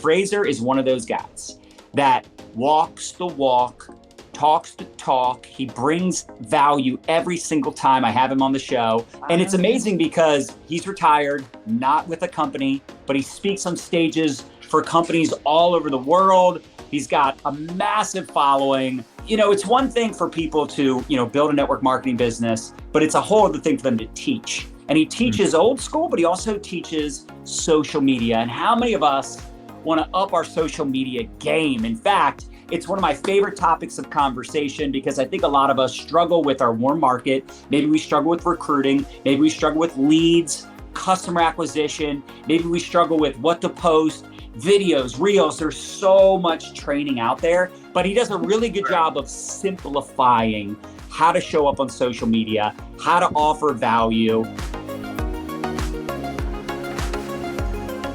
Fraser is one of those guys that walks the walk, talks the talk. He brings value every single time I have him on the show. And it's amazing because he's retired, not with a company, but he speaks on stages for companies all over the world. He's got a massive following. You know, it's one thing for people to, build a network marketing business, but it's a whole other thing for them to teach. And he teaches old school, but he also teaches social media. And how many of us want to up our social media game? In fact, it's one of my favorite topics of conversation because I think a lot of us struggle with our warm market. Maybe we struggle with recruiting. Maybe we struggle with leads, customer acquisition. Maybe we struggle with what to post, videos, reels. There's so much training out there, but he does a really good job of simplifying how to show up on social media, how to offer value.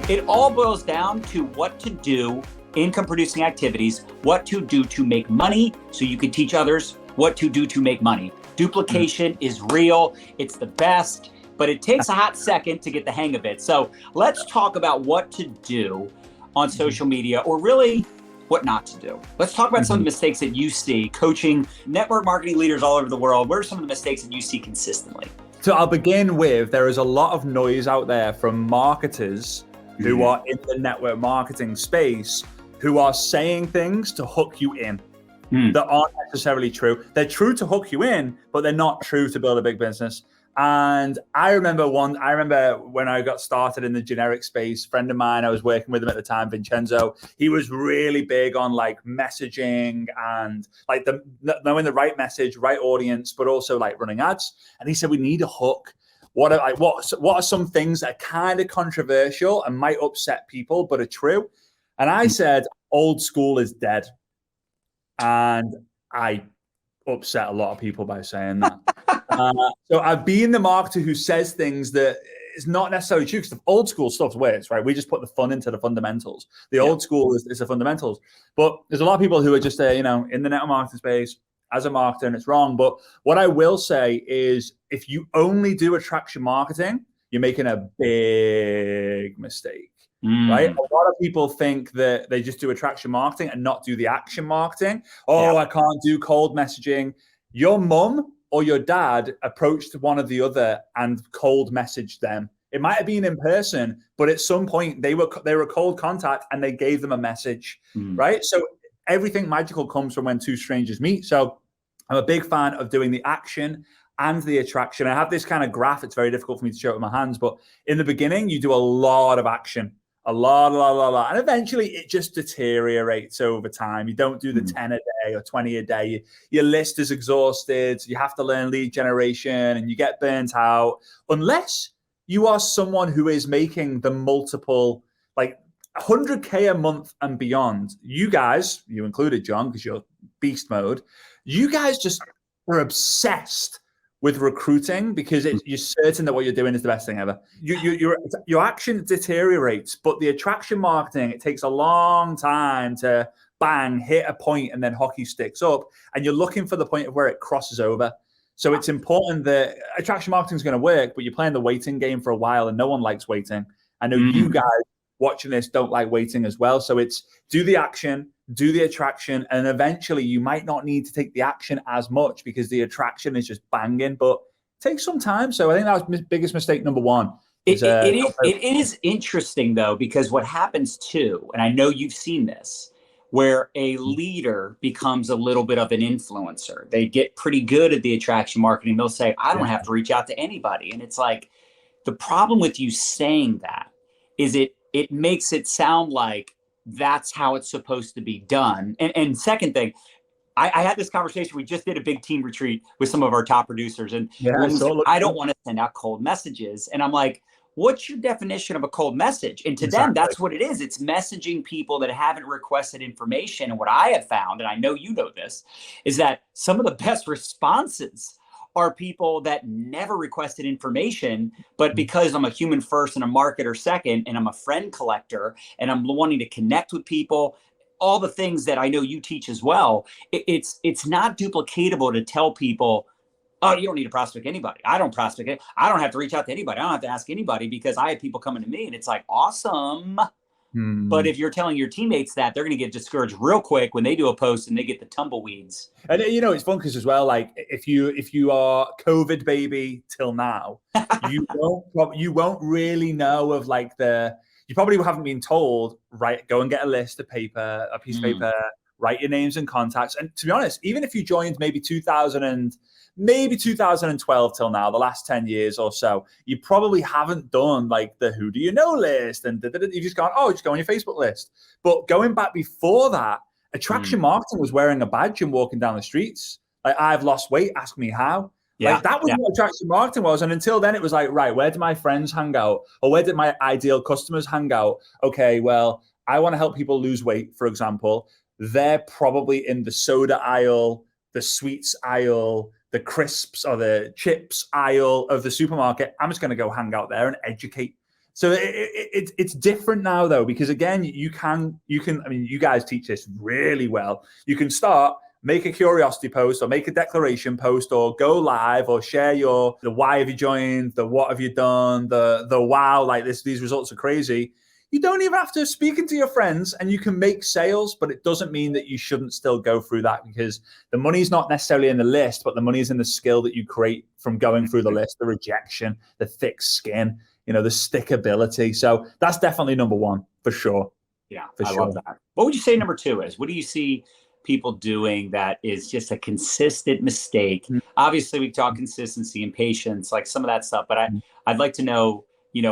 It all boils down to what to do, income producing activities, what to do to make money so you can teach others what to do to make money. Duplication is real, it's the best, but it takes a hot second to get the hang of it. So let's talk about what to do on social media, or really what not to do. Let's talk about some of the mistakes that you see coaching network marketing leaders all over the world. What are some of the mistakes that you see consistently? So I'll begin with, there is a lot of noise out there from marketers who are in the network marketing space who are saying things to hook you in that aren't necessarily true. They're true to hook you in, but they're not true to build a big business. And I remember when I got started in the generic space, a friend of mine, I was working with him at the time, Vincenzo, he was really big on like messaging and like knowing the right message, right audience, but also like running ads. And he said, we need a hook. What are some things that are kind of controversial and might upset people, but are true? And I said, old school is dead. And I upset a lot of people by saying that. So I've been the marketer who says things that is not necessarily true because the old school stuff works, right? We just put the fun into the fundamentals. The old school is the fundamentals. But there's a lot of people who are just, in the network marketing space as a marketer, and it's wrong. But what I will say is if you only do attraction marketing, you're making a big mistake. Right? A lot of people think that they just do attraction marketing and not do the action marketing. I can't do cold messaging. Your mum or your dad approached one or the other and cold messaged them. It might have been in person, but at some point they were cold contact and they gave them a message, right? So everything magical comes from when two strangers meet. So I'm a big fan of doing the action and the attraction. I have this kind of graph. It's very difficult for me to show it with my hands, but in the beginning, you do a lot of action. A lot. And eventually it just deteriorates over time. You don't do the 10 a day or 20 a day. Your list is exhausted. You have to learn lead generation and you get burnt out. Unless you are someone who is making the multiple, like 100K a month and beyond. You guys, you included John, because you're beast mode. You guys just are obsessed with recruiting because you're certain that what you're doing is the best thing ever. Your action deteriorates, but the attraction marketing, it takes a long time to bang, hit a point and then hockey sticks up. And you're looking for the point of where it crosses over. So it's important that attraction marketing is going to work, but you're playing the waiting game for a while and no one likes waiting. I know you guys watching this don't like waiting as well. So it's do the action, do the attraction, and eventually you might not need to take the action as much because the attraction is just banging, but it takes some time. So I think that was biggest mistake number one. It is interesting though, because what happens too, and I know you've seen this, where a leader becomes a little bit of an influencer. They get pretty good at the attraction marketing. They'll say, I don't have to reach out to anybody. And it's like, the problem with you saying that is it makes it sound like that's how it's supposed to be done. And second thing, I had this conversation. We just did a big team retreat with some of our top producers. And I don't want to send out cold messages. And I'm like, what's your definition of a cold message? And to them, that's what it is. It's messaging people that haven't requested information. And what I have found, and I know you know this, is that some of the best responses are people that never requested information, but because I'm a human first and a marketer second, and I'm a friend collector, and I'm wanting to connect with people, all the things that I know you teach as well, it's not duplicatable to tell people, oh, you don't need to prospect anybody. I don't prospect it. I don't have to reach out to anybody. I don't have to ask anybody because I have people coming to me, and it's like, awesome. But if you're telling your teammates that, they're going to get discouraged real quick when they do a post and they get the tumbleweeds. And it's fun because as well, like if you are COVID baby till now, you won't really know of like you probably haven't been told, right, go and get a list of paper, a piece of paper, write your names and contacts. And to be honest, even if you joined maybe 2012 till now, the last 10 years or so, you probably haven't done like the who do you know list and you just gone, just go on your Facebook list. But going back before that, attraction marketing was wearing a badge and walking down the streets. Like, I've lost weight, ask me how. Like, that was what attraction marketing was. And until then, it was like, right, where do my friends hang out? Or where did my ideal customers hang out? Okay, well, I want to help people lose weight, for example. They're probably in the soda aisle, the sweets aisle, the crisps or the chips aisle of the supermarket. I'm just going to go hang out there and educate. So it's different now, though, because again, you can. I mean, you guys teach this really well. You can make a curiosity post or make a declaration post or go live or share the why have you joined, the what have you done, the wow, like these results are crazy. You don't even have to speak into your friends and you can make sales, but it doesn't mean that you shouldn't still go through that, because the money's not necessarily in the list, but the money is in the skill that you create from going through the list, the rejection, the thick skin, the stickability. So that's definitely number one for sure. Yeah, I love that. What would you say number two is? What do you see people doing that is just a consistent mistake? Obviously, we talk consistency and patience, like some of that stuff, but I'd like to know,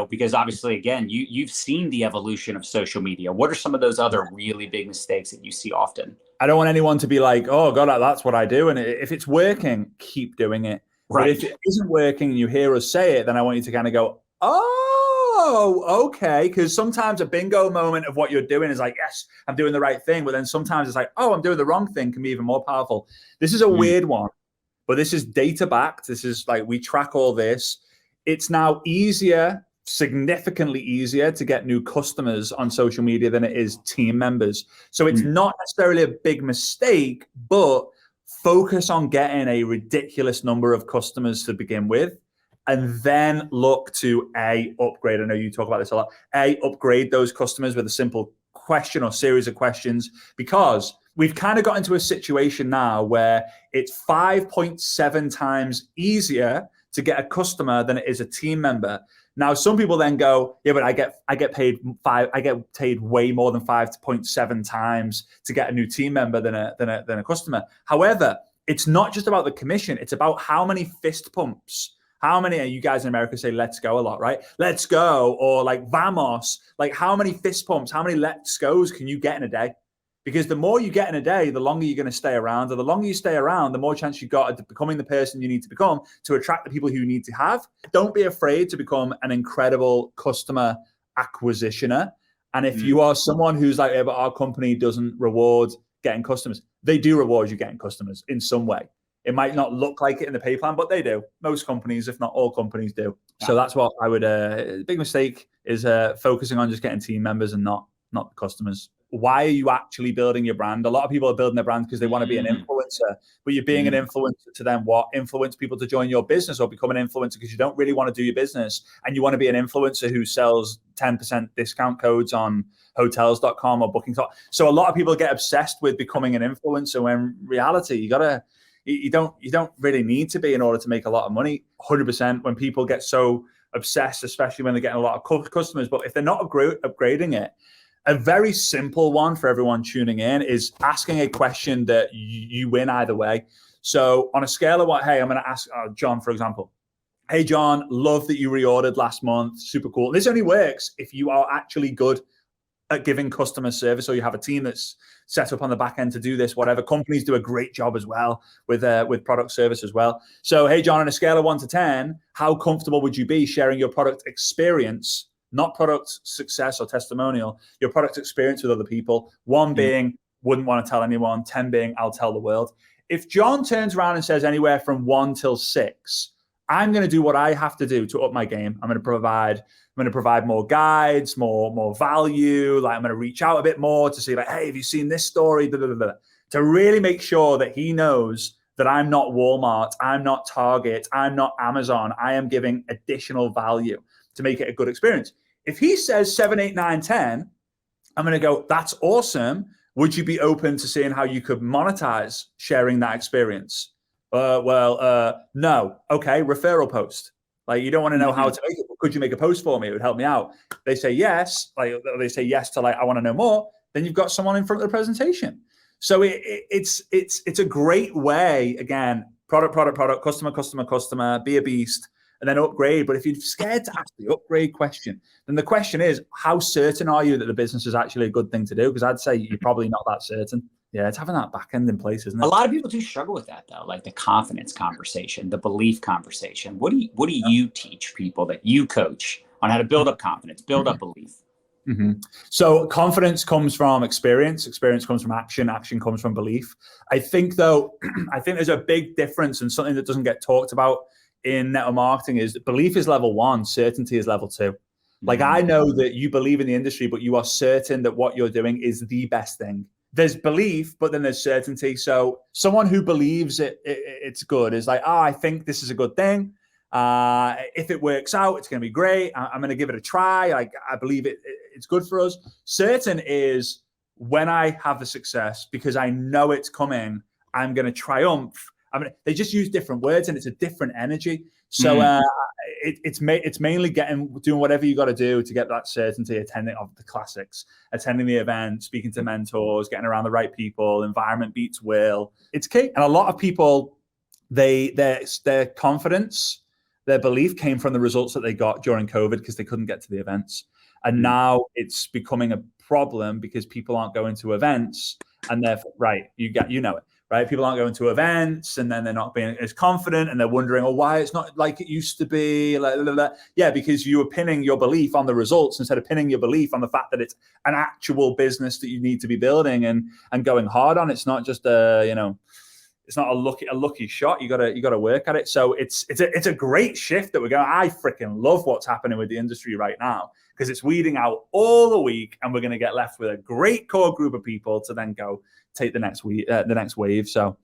because obviously, again, you've seen the evolution of social media. What are some of those other really big mistakes that you see often? I don't want anyone to be like, oh, God, that's what I do. And if it's working, keep doing it. Right. But if it isn't working and you hear us say it, then I want you to kind of go, oh, okay. Because sometimes a bingo moment of what you're doing is like, yes, I'm doing the right thing. But then sometimes it's like, oh, I'm doing the wrong thing, can be even more powerful. This is a weird one, but this is data backed. This is like, we track all this. It's now significantly easier to get new customers on social media than it is team members. So it's not necessarily a big mistake, but focus on getting a ridiculous number of customers to begin with, and then look to upgrade. I know you talk about this a lot. Upgrade those customers with a simple question or series of questions, because we've kind of got into a situation now where it's 5.7 times easier to get a customer than it is a team member. Now, some people then go, yeah, but I get paid way more than 5.7 times to get a new team member than a customer. However, it's not just about the commission. It's about how many fist pumps. How many, you guys in America say let's go a lot, right? Let's go, or like vamos. Like, how many fist pumps, how many let's goes can you get in a day? Because the more you get in a day, the longer you're going to stay around. And the longer you stay around, the more chance you've got at becoming the person you need to become to attract the people who you need to have. Don't be afraid to become an incredible customer acquisitioner. And if you are someone who's like, yeah, but our company doesn't reward getting customers, they do reward you getting customers in some way. It might not look like it in the pay plan, but they do. Most companies, if not all companies, do. Yeah. So that's what I would, big mistake is focusing on just getting team members and not customers. Why are you actually building your brand? A lot of people are building their brand because they want to be an influencer, but you're being an influencer to then what? Influence people to join your business or become an influencer because you don't really want to do your business. And you want to be an influencer who sells 10% discount codes on hotels.com or booking.com. So a lot of people get obsessed with becoming an influencer when in reality, you don't really need to be in order to make a lot of money. 100% when people get so obsessed, especially when they're getting a lot of customers. But if they're not upgrading it, a very simple one for everyone tuning in is asking a question that you win either way. So on a scale of what, hey, I'm going to ask John, for example. Hey, John, love that you reordered last month. Super cool. This only works if you are actually good at giving customer service, or you have a team that's set up on the back end to do this. Whatever, companies do a great job as well with product service as well. So, hey, John, on a scale of 1 to 10, how comfortable would you be sharing your product experience, not product success or testimonial, your product experience with other people? 1 being wouldn't want to tell anyone, 10 being I'll tell the world. If John turns around and says anywhere from 1 till 6, I'm going to do what I have to do to up my game. I'm going to provide more guides, more value. Like, I'm going to reach out a bit more to see, like, hey, have you seen this story? Blah, blah, blah, to really make sure that he knows that I'm not Walmart, I'm not Target, I'm not Amazon. I am giving additional value to make it a good experience. If he says 7, 8, 9, 10, I'm going to go, that's awesome. Would you be open to seeing how you could monetize sharing that experience? No. Okay, referral post. Like, you don't want to know how to make it. Could you make a post for me? It would help me out. They say yes. Like, they say yes to, like, I want to know more. Then you've got someone in front of the presentation. So it's a great way. Again, product, customer. Be a beast, and then upgrade. But if you're scared to ask the upgrade question, then the question is, how certain are you that the business is actually a good thing to do? Because I'd say you're probably not that certain. Yeah, it's having that back end in place, isn't it? A lot of people do struggle with that, though, like the confidence conversation, the belief conversation. What do you teach people that you coach on how to build up confidence, build up belief? Mm-hmm. So confidence comes from experience. Experience comes from action. Action comes from belief. I think, though, there's a big difference, and something that doesn't get talked about in network marketing is belief is level 1, certainty is level 2. Like, I know that you believe in the industry, but you are certain that what you're doing is the best thing. There's belief, but then there's certainty. So someone who believes it's good is like, oh, I think this is a good thing. If it works out, it's going to be great. I'm going to give it a try. Like, I believe it's good for us. Certain is when I have the success, because I know it's coming, I'm going to triumph. They just use different words, and it's a different energy. So it's mainly doing whatever you got to do to get that certainty, attending of the classics, attending the event, speaking to mentors, getting around the right people. Environment beats will. It's key. And a lot of people, their confidence, their belief came from the results that they got during COVID because they couldn't get to the events. And now it's becoming a problem because people aren't going to events, and therefore, right, you know it. Right? People aren't going to events, and then they're not being as confident, and they're wondering, why it's not like it used to be. Yeah, because you were pinning your belief on the results instead of pinning your belief on the fact that it's an actual business that you need to be building and going hard on. It's not just it's not a lucky shot. You gotta work at it. So it's a great shift that we're going. I freaking love what's happening with the industry right now, because it's weeding out all the weak, and we're going to get left with a great core group of people to then go take the next wave. So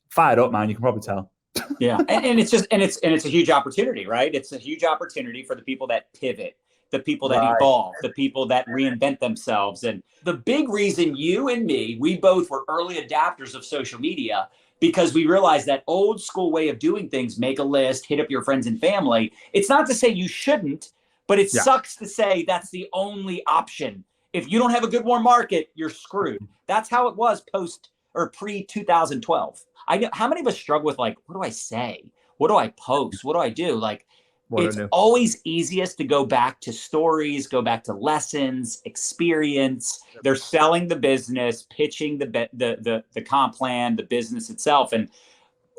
fired up, man. You can probably tell. Yeah, and it's a huge opportunity, right? It's a huge opportunity for the people that pivot, the people that evolve, the people that reinvent themselves. And the big reason you and me, we both were early adapters of social media, because we realized that old school way of doing things, make a list, hit up your friends and family. It's not to say you shouldn't, but it sucks to say that's the only option. If you don't have a good warm market, you're screwed. That's how it was post or pre 2012. I know how many of us struggle with, like, what do I say? What do I post? What do I do? Like, it's always easiest to go back to stories, go back to lessons, experience. They're selling the business, pitching the comp plan, the business itself. And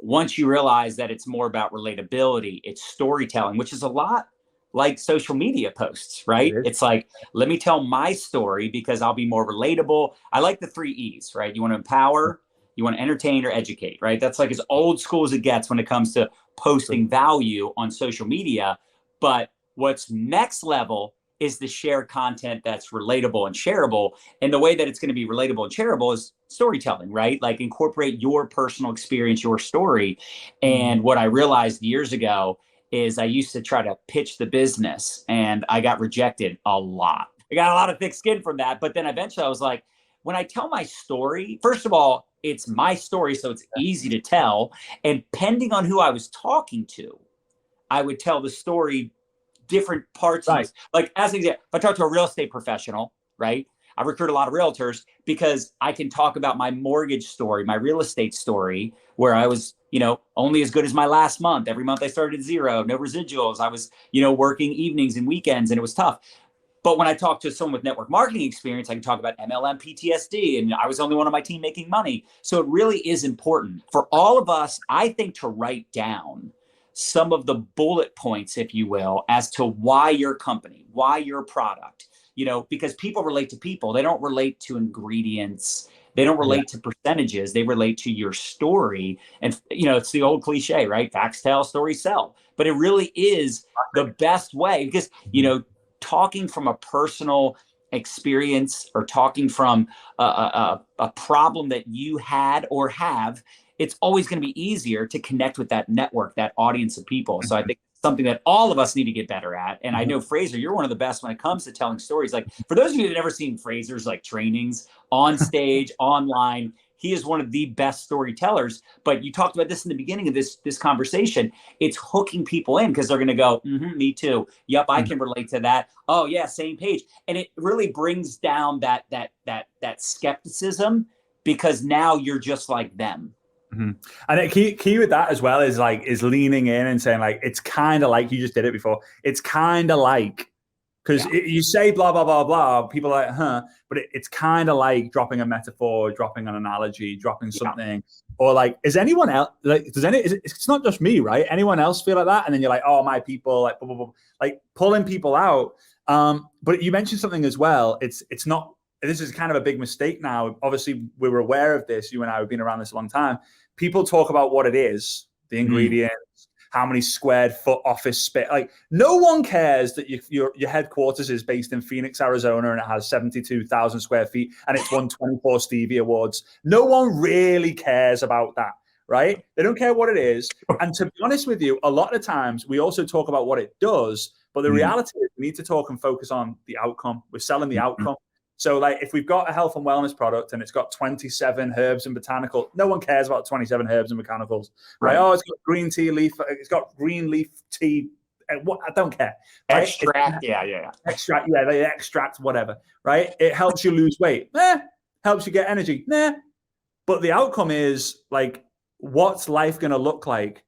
once you realize that it's more about relatability, it's storytelling, which is a lot like social media posts, right? It's like, let me tell my story because I'll be more relatable. I like the 3 E's, right? You want to empower, you want to entertain, or educate, right? That's like as old school as it gets when it comes to posting value on social media. But what's next level is the shared content that's relatable and shareable. And the way that it's going to be relatable and shareable is storytelling, right? Like, incorporate your personal experience, your story. And what I realized years ago is I used to try to pitch the business, and I got rejected a lot. I got a lot of thick skin from that. But then eventually I was like, when I tell my story, first of all, it's my story, so it's easy to tell. And depending on who I was talking to, I would tell the story different parts. Right. Like, as an example, if I talk to a real estate professional, right? I recruit a lot of realtors because I can talk about my mortgage story, my real estate story, where I was, only as good as my last month. Every month I started at 0, no residuals. I was, working evenings and weekends, and it was tough. But when I talk to someone with network marketing experience, I can talk about MLM PTSD, and I was the only one on my team making money. So it really is important for all of us, I think, to write down some of the bullet points, if you will, as to why your company, why your product, because people relate to people. They don't relate to ingredients. They don't relate to percentages. They relate to your story. And, it's the old cliche, right? Facts tell, stories sell. But it really is the best way because, talking from a personal experience or talking from a problem that you had or have, it's always going to be easier to connect with that network, that audience of people. So I think something that all of us need to get better at. And I know, Fraser, you're one of the best when it comes to telling stories. Like, for those of you that have never seen Fraser's like trainings on stage, online, he is one of the best storytellers. But you talked about this in the beginning of this conversation. It's hooking people in because they're going to go, me too. Yep, I can relate to that. Oh yeah, same page. And it really brings down that skepticism, because now you're just like them. And the key with that as well is leaning in and saying, like, it's kind of like, you just did it before. It's kind of like, because you say blah, blah, blah, blah, people are like, but it's kind of like dropping a metaphor, dropping an analogy, dropping something, or like, is anyone else, like, it's not just me, right? Anyone else feel like that? And then you're like, oh, my people, like, blah, blah, blah, like pulling people out. But you mentioned something as well. It's not, this is kind of a big mistake now. Obviously, we were aware of this. You and I have been around this a long time. People talk about what it is, the ingredients, how many squared foot office space. Like, no one cares that your headquarters is based in Phoenix, Arizona, and it has 72,000 square feet, and it's won 24 Stevie Awards. No one really cares about that, right? They don't care what it is. And to be honest with you, a lot of times we also talk about what it does, but the reality is we need to talk and focus on the outcome. We're selling the outcome. So, like, if we've got a health and wellness product and it's got 27 herbs and botanicals, no one cares about 27 herbs and botanicals, right? Oh, it's got green tea leaf, it's got green leaf tea. What? I don't care. Right? Extract, extract, they extract whatever, right? It helps you lose weight, helps you get energy, But the outcome is, like, what's life going to look like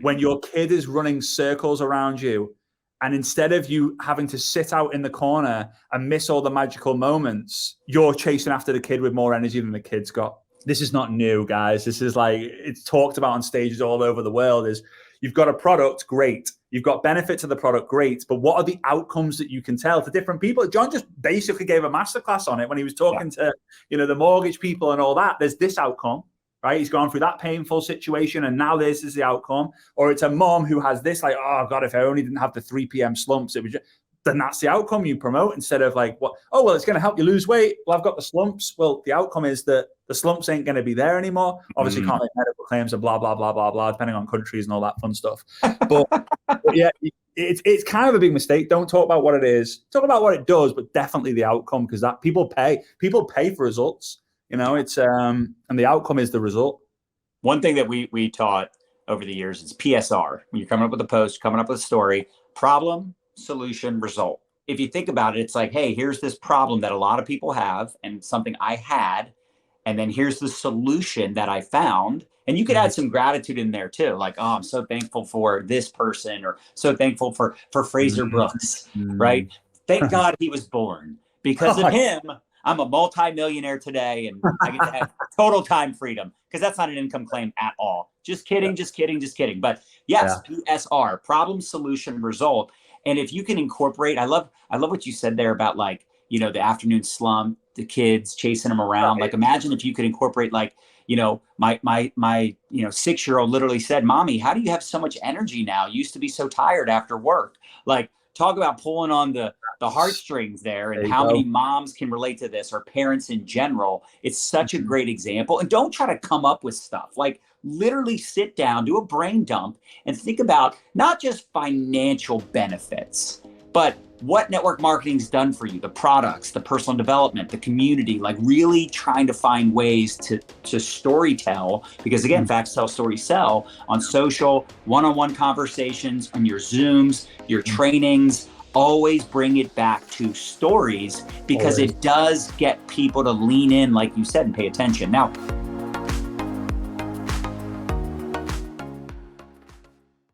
when your kid is running circles around you? And instead of you having to sit out in the corner and miss all the magical moments, you're chasing after the kid with more energy than the kid's got. This is not new, guys. This is like, it's talked about on stages all over the world. Is you've got a product, great. You've got benefits of the product, great. But what are the outcomes that you can tell to different people? John just basically gave a masterclass on it when he was talking to, the mortgage people and all that. There's this outcome. Right, he's gone through that painful situation, and now this is the outcome. Or it's a mom who has this, like, oh God, if I only didn't have the 3 p.m. slumps, it would just, then that's the outcome you promote, instead of like, what? Oh, well, it's going to help you lose weight. Well, I've got the slumps. Well, the outcome is that the slumps ain't going to be there anymore. Obviously, can't make medical claims and blah blah blah blah blah, depending on countries and all that fun stuff. But yeah, it's kind of a big mistake. Don't talk about what it is. Talk about what it does, but definitely the outcome, because that people pay for results. It's and the outcome is the result. One thing that we taught over the years is PSR. When you're coming up with a post, coming up with a story, problem, solution, result. If you think about it, it's like, hey, here's this problem that a lot of people have and something I had, and then here's the solution that I found. And you could add some gratitude in there too. Like, oh, I'm so thankful for this person, or so thankful for Fraser Brooks, right? Thank God he was born. Because of him, I'm a multi-millionaire today, and I get to have total time freedom, because that's not an income claim at all. Just kidding, just kidding, just kidding. But yes, PSR, problem, solution, result. And if you can incorporate, I love what you said there about, like, the afternoon slump, the kids chasing them around. Like, imagine if you could incorporate, like, my 6-year-old literally said, "Mommy, how do you have so much energy now? You used to be so tired after work." Like, talk about pulling on the heartstrings there, and how many moms can relate to this, or parents in general. It's such a great example. And don't try to come up with stuff. Like, literally sit down, do a brain dump, and think about not just financial benefits, but what network marketing's done for you, the products, the personal development, the community, like really trying to find ways to storytell, because again, facts tell, stories sell, on social, one-on-one conversations, on your Zooms, your trainings. Always bring it back to stories, because it does get people to lean in, like you said, and pay attention. Now,